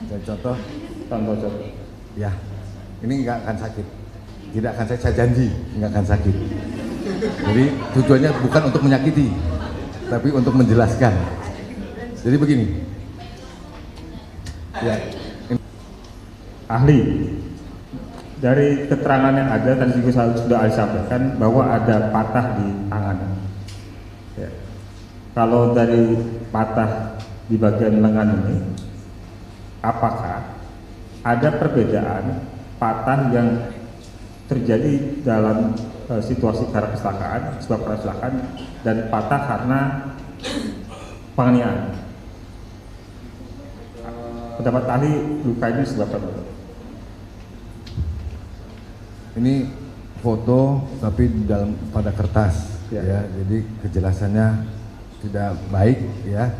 Dan contoh, contoh. ya, ini nggak akan sakit. Tidak akan saya janji, nggak akan sakit. Jadi tujuannya bukan untuk menyakiti, tapi untuk menjelaskan. Jadi begini, ya. Ahli, dari keterangan yang ada tadi juga sudah saya sampaikan bahwa ada patah di tangan. Ya. Kalau dari patah di bagian lengan ini, apakah ada perbedaan patah yang terjadi dalam situasi karena kecelakaan, sebab kecelakaan, dan patah karena penganiayaan? Pendapat ahli, luka ini sebab apa? Ini foto tapi dalam pada kertas, ya. Jadi kejelasannya tidak baik, ya.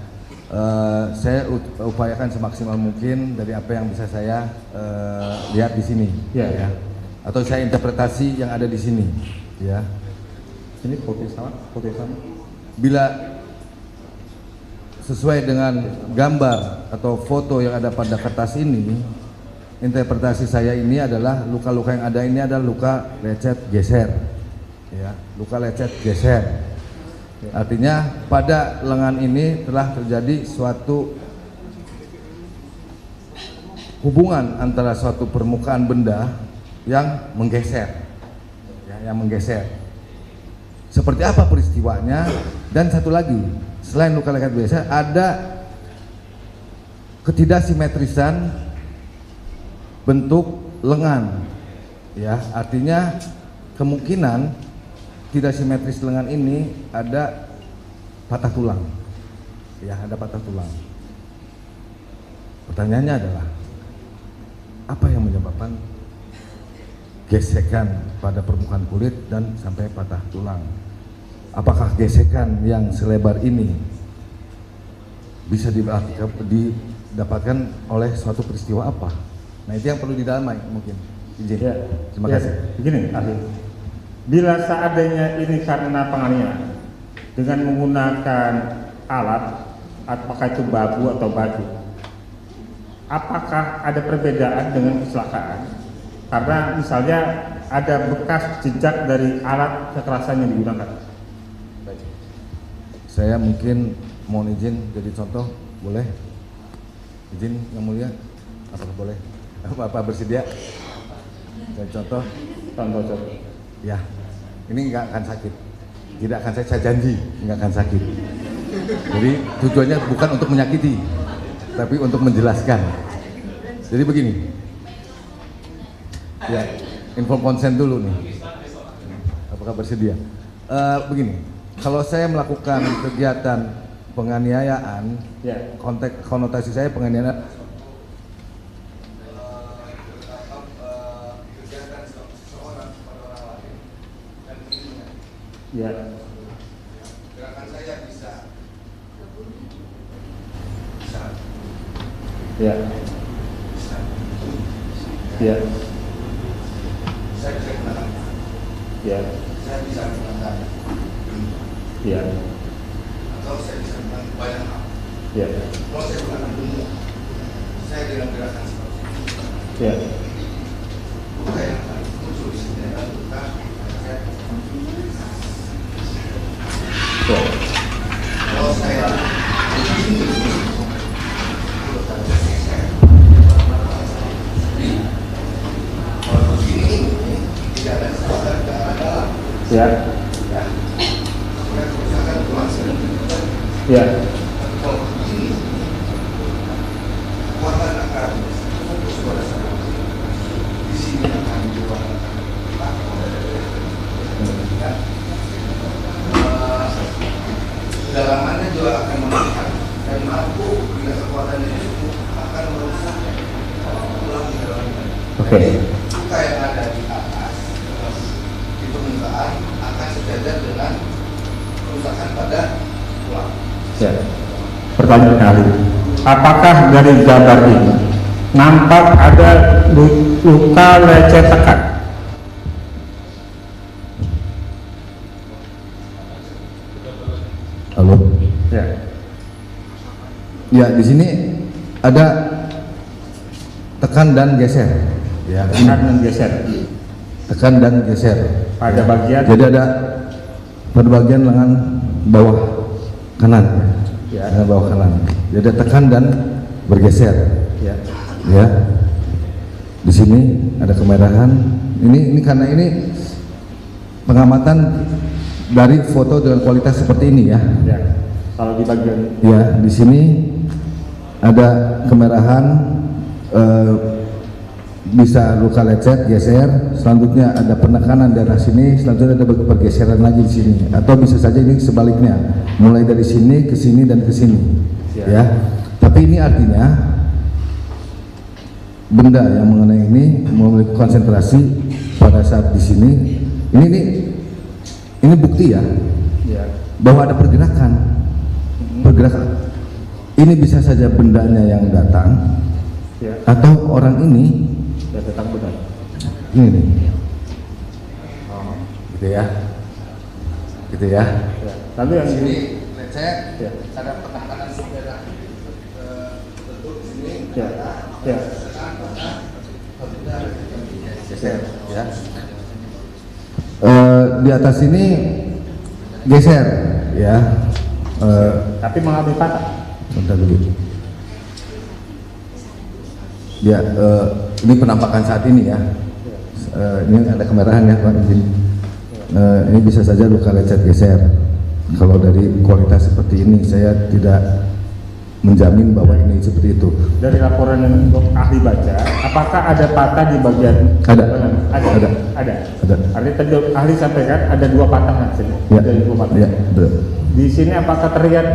Saya upayakan semaksimal mungkin dari apa yang bisa saya lihat di sini, ya. Atau saya interpretasi yang ada di sini, ya. Ini foto sama. Bila sesuai dengan gambar atau foto yang ada pada kertas ini, interpretasi saya ini adalah luka-luka yang ada ini adalah luka lecet geser, ya, luka lecet geser. Artinya pada lengan ini telah terjadi suatu hubungan antara suatu permukaan benda yang menggeser, ya, yang menggeser. Seperti apa peristiwanya? Dan satu lagi, selain luka lecet geser, ada ketidaksimetrisan bentuk lengan, ya. Artinya kemungkinan tidak simetris lengan ini ada patah tulang, ya, ada patah tulang. Pertanyaannya adalah apa yang menyebabkan gesekan pada permukaan kulit dan sampai patah tulang? Apakah gesekan yang selebar ini bisa didapatkan oleh suatu peristiwa apa? Nah, itu yang perlu didalami mungkin. Izin. Ya, terima kasih. Begini, ahli. Bila seadanya ini karena penganiayaan dengan menggunakan alat, apakah itu babu atau batu, apakah ada perbedaan dengan kecelakaan? Karena misalnya ada bekas jejak dari alat kekerasan yang digunakan. Baik. Saya mungkin mohon izin jadi contoh, boleh? Izin yang mulia, apakah boleh? Bapak bersedia? Jadi contoh. Ya, ini nggak akan sakit. Tidak akan saya janji, nggak akan sakit. Jadi tujuannya bukan untuk menyakiti, tapi untuk menjelaskan. Jadi begini. Ya, info konsen dulu nih. Apakah bersedia? Begini, kalau saya melakukan kegiatan penganiayaan, ya, konteks konotasi saya penganiayaan. Ya. Gerakan saya bisa. Ya. Ya. Saya bisa gunakan. Ya. Saya bisa gunakan. Ya. Atau saya bisa gunakan banyak hal. Ya. Kalau saya gunakan dulu, saya dengan gerakan seperti ini. Ya. Luka yang muncul di sini adalah luka kalau saya kalau begini tidak ada kesalahan ke arah dalam, ya, kerusakan tulang ya, kalau begini kekuatan akan fokus pada satu di sini akan dijual ya. Kedalamannya juga akan meningkat dan mampu bila kekuatannya itu akan merusak tulang di dalamnya. Oke. Luka yang ada di atas di permukaan akan sejajar dengan kerusakan pada tulang. Ya. Pertanyaan kali, apakah dari gambar ini nampak ada luka lecet tekan? Halo. Ya. Ya, di sini ada tekan dan geser. Ya, tekan dan geser. Tekan dan geser. Pada bagian. Jadi ada pada bagian lengan bawah kanan. Ya. Lengan bawah kanan. Jadi tekan dan bergeser. Ya. Ya. Di sini ada kemerahan. Ini karena ini pengamatan dari foto dengan kualitas seperti ini ya. Ya. Kalau di bagian. Ya, di sini ada kemerahan, bisa luka lecet, geser. Selanjutnya ada penekanan daerah sini. Selanjutnya ada pergeseran lagi di sini. Atau bisa saja ini sebaliknya, mulai dari sini ke sini dan ke sini. Ya. Tapi ini artinya benda yang mengenai ini memiliki konsentrasi pada saat di sini. Ini bukti ya, bahwa ada pergerakan. Ini bisa saja bendanya yang datang, atau orang ini yang datang benar. Ini nih, gitu ya. Lalu yang sini lecet, ada penekanan daerah tertentu di sini. Geser, ya. Di atas ini geser, ya. Tapi mengalami patah. Bentar dulu. Ya, ini penampakan saat ini ya. Ini ada kemerahan ya Pak izin. Ini bisa saja luka lecet geser. Kalau dari kualitas seperti ini, saya tidak menjamin bahwa ini seperti itu. Dari laporan yang ahli baca, apakah ada patah di bagian? Ada. Artinya tadi ahli sampaikan ada 2 patah hasilnya. Ya. Ada 2 patah. Ya, betul. Di sini apakah terlihat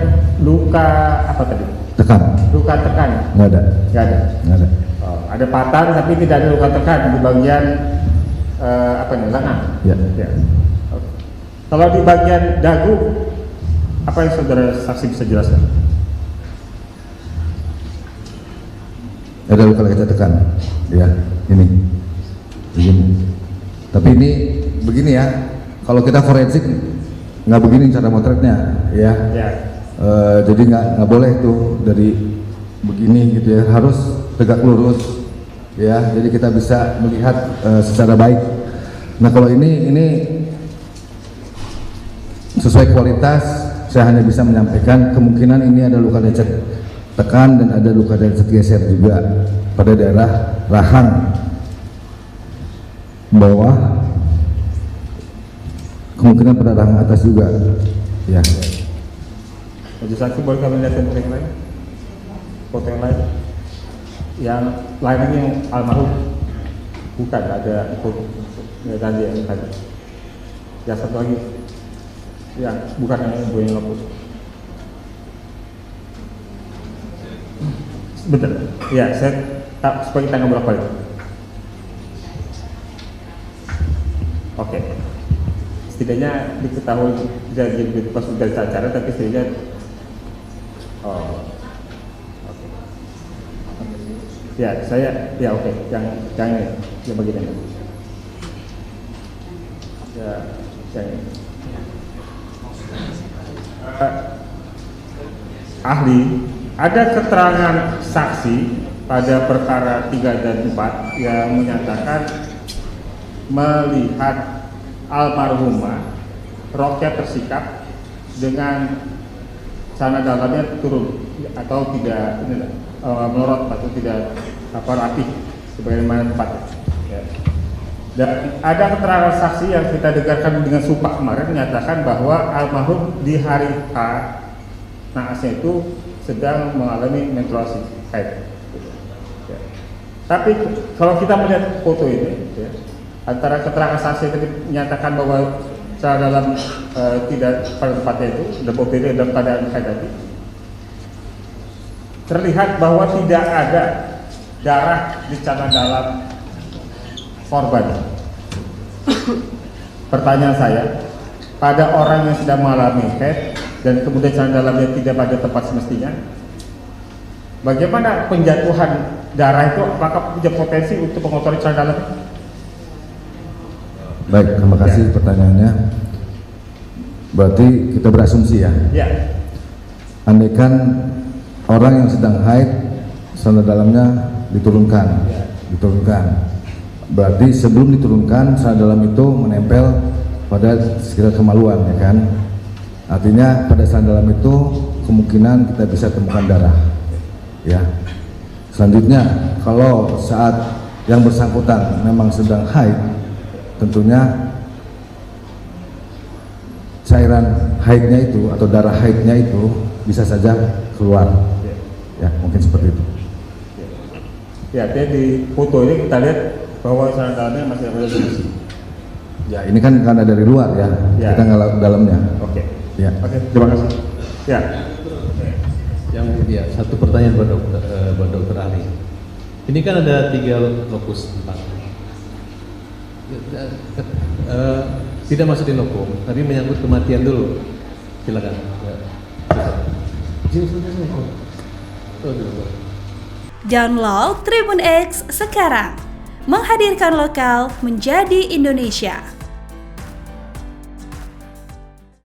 luka apa tadi? Tekan. Luka tekan? Nggak ada. Nggak ada. Nggak ada. Oh, ada patah tapi tidak ada luka tekan di bagian lengan. Ya. Oke. Kalau di bagian dagu, apa yang saudara saksi bisa jelaskan? Ada luka lecet tekan, ya ini. Tapi ini begini ya, kalau kita forensik nggak begini cara motretnya, ya. Jadi nggak boleh tuh dari begini gitu ya, harus tegak lurus, ya. Jadi kita bisa melihat secara baik. Nah kalau ini sesuai kualitas, saya hanya bisa menyampaikan kemungkinan ini ada luka lecet tekan dan ada luka lecet geser juga pada daerah rahang bawah, kemungkinan pada rahang atas juga, ya. Majelis saksi boleh kami lihat foto yang lain? Foto yang lain? Yang lain ini yang almarhum? Bukan, ada foto tadi yang tadi. Ya satu lagi, ya bukan yang ibu yang lapor. Betul. Ya, saya supaya kita nggak bolak-balik. Oke. Setidaknya diketahui tidak pas dari acara, tapi setidaknya oke. Ya, saya oke. Yang ini, yang bagian ini. Ya, yang ini. Ahli, ada keterangan saksi pada perkara 3 dan 4 yang menyatakan melihat almarhumah roknya tersikat dengan celana dalamnya turun atau tidak melorot atau tidak rapi sebagaimana tempatnya. Ya. Dan ada keterangan saksi yang kita dengarkan dengan sumpah kemarin menyatakan bahwa almarhum di hari H naasnya itu sedang mengalami menstruasi haid. Ya. Tapi kalau kita melihat foto ini, ya, antara keterangan saksi tadi menyatakan bahwa celana dalam tidak pada tempatnya itu, dan mobilnya dalam keadaan haid tadi, terlihat bahwa tidak ada darah di celana dalam korban. Pertanyaan saya, pada orang yang sedang mengalami haid dan kemudian celana dalamnya tidak pada tempat semestinya, bagaimana penjatuhan darah itu? Apakah punya potensi untuk mengotori celana dalam? Baik, terima kasih pertanyaannya. Berarti kita berasumsi ya. Ya. Andaikan orang yang sedang haid sandal dalamnya diturunkan. Berarti sebelum diturunkan sandal dalam itu menempel pada sekitar kemaluan, ya kan? Artinya pada sandal dalam itu kemungkinan kita bisa temukan darah. Ya. Selanjutnya, kalau saat yang bersangkutan memang sedang haid, tentunya cairan haidnya itu atau darah haidnya itu bisa saja keluar. Ya, mungkin seperti itu. Ya, artinya di foto ini kita lihat bahwa sandalnya masih ada di sini. Ya, ini kan karena dari luar ya, kita nggak lihat dalamnya. Oke. Ya. Oke, terima kasih. Ya. Yang ya, satu pertanyaan buat dokter ahli. Ini kan ada 3 lokus tempat. Tidak masukin lokum, tapi menyangkut kematian dulu. Silakan. Ya. Download Tribun X sekarang, menghadirkan lokal menjadi Indonesia.